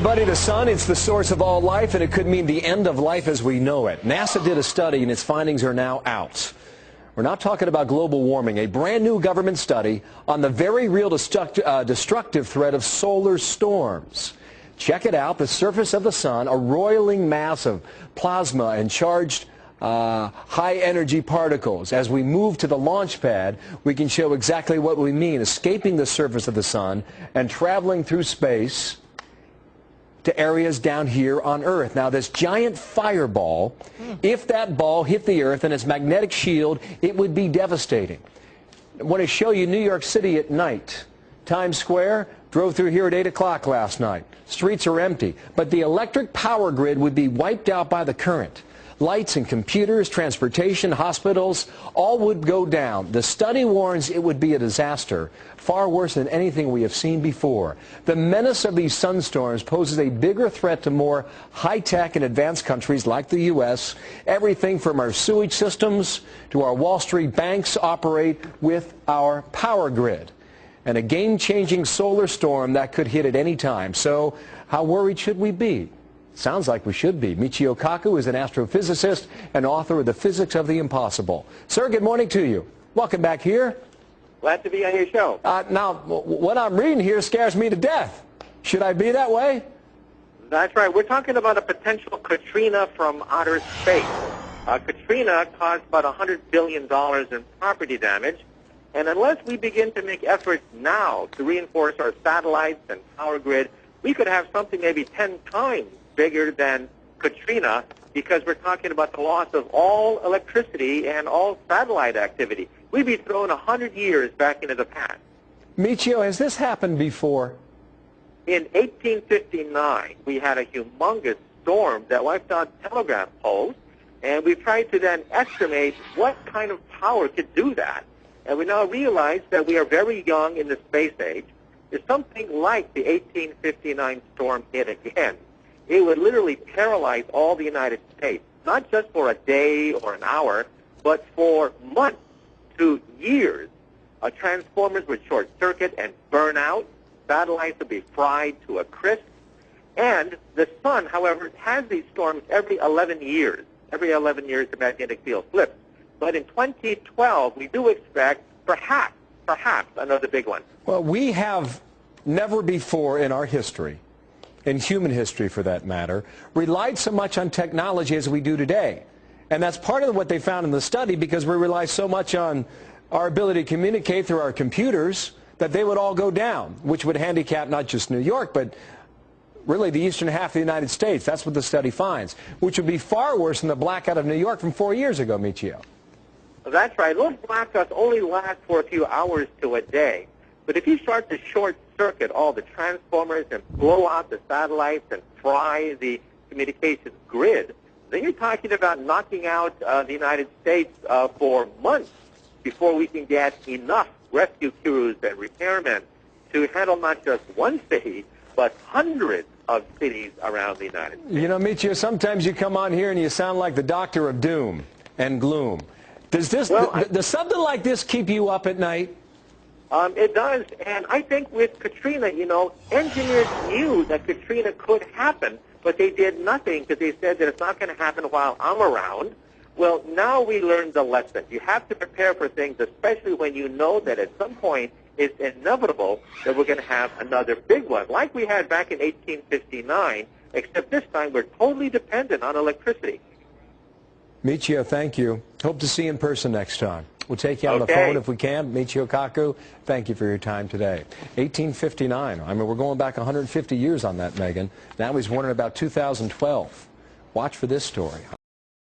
Everybody, the sun, it's the source of all life, and it could mean the end of life as we know it. NASA did a study, and its findings are now out. We're not talking about global warming, a brand new government study on the very real destructive threat of solar storms. Check it out, the surface of the sun, a roiling mass of plasma and charged high-energy particles. As we move to the launch pad, we can show exactly what we mean, escaping the surface of the sun and traveling through space to areas down here on Earth. Now, this giant fireball, if that ball hit the Earth and its magnetic shield, it would be devastating. I want to show you New York City at night. Times Square, drove through here at 8 o'clock last night. Streets are empty, but the electric power grid would be wiped out by the current. Lights and computers, transportation, hospitals, all would go down. The study warns it would be a disaster, far worse than anything we have seen before. The menace of these sunstorms poses a bigger threat to more high-tech and advanced countries like the U.S. Everything from our sewage systems to our Wall Street banks operate with our power grid. And a game-changing solar storm that could hit at any time. So how worried should we be? Sounds like we should be. Michio Kaku is an astrophysicist and author of The Physics of the Impossible. Sir, good morning to you. Welcome back here. Glad to be on your show. Now, what I'm reading here scares me to death. Should I be that way? That's right. We're talking about a potential Katrina from outer space. Katrina caused about $100 billion in property damage. And unless we begin to make efforts now to reinforce our satellites and power grid, we could have something maybe 10 times bigger than Katrina, because we're talking about the loss of all electricity and all satellite activity. We'd be thrown 100 years back into the past. Michio, has this happened before? In 1859, we had a humongous storm that wiped out telegraph poles, and we tried to then estimate what kind of power could do that. And we now realize that we are very young in the space age. If something like the 1859 storm hit again, it would literally paralyze all the United States, not just for a day or an hour, but for months to years. Transformers would short circuit and burn out. Satellites would be fried to a crisp. And the sun, however, has these storms every 11 years. Every 11 years, the magnetic field flips. But in 2012, we do expect perhaps another big one. Well, we have never before in our history, in human history for that matter, relied so much on technology as we do today. And that's part of what they found in the study, because we rely so much on our ability to communicate through our computers that they would all go down, which would handicap not just New York, but really the eastern half of the United States. That's what the study finds, which would be far worse than the blackout of New York from 4 years ago, Michio. That's right. Those blackouts only last for a few hours to a day. But if you start to short circuit all the transformers and blow out the satellites and fry the communications grid, then you're talking about knocking out the United States for months before we can get enough rescue crews and repairmen to handle not just one city, but hundreds of cities around the United States. You know, Michio, sometimes you come on here and you sound like the doctor of doom and gloom. Does something like this keep you up at night? It does, and I think with Katrina, engineers knew that Katrina could happen, but they did nothing because they said that it's not going to happen while I'm around. Well, now we learned the lesson. You have to prepare for things, especially when you know that at some point it's inevitable that we're going to have another big one, like we had back in 1859, except this time we're totally dependent on electricity. Michio, thank you. Hope to see you in person next time. We'll take you on the phone if we can. Michio Kaku, thank you for your time today. 1859. I mean, we're going back 150 years on that, Megan. Now he's wondering about 2012. Watch for this story.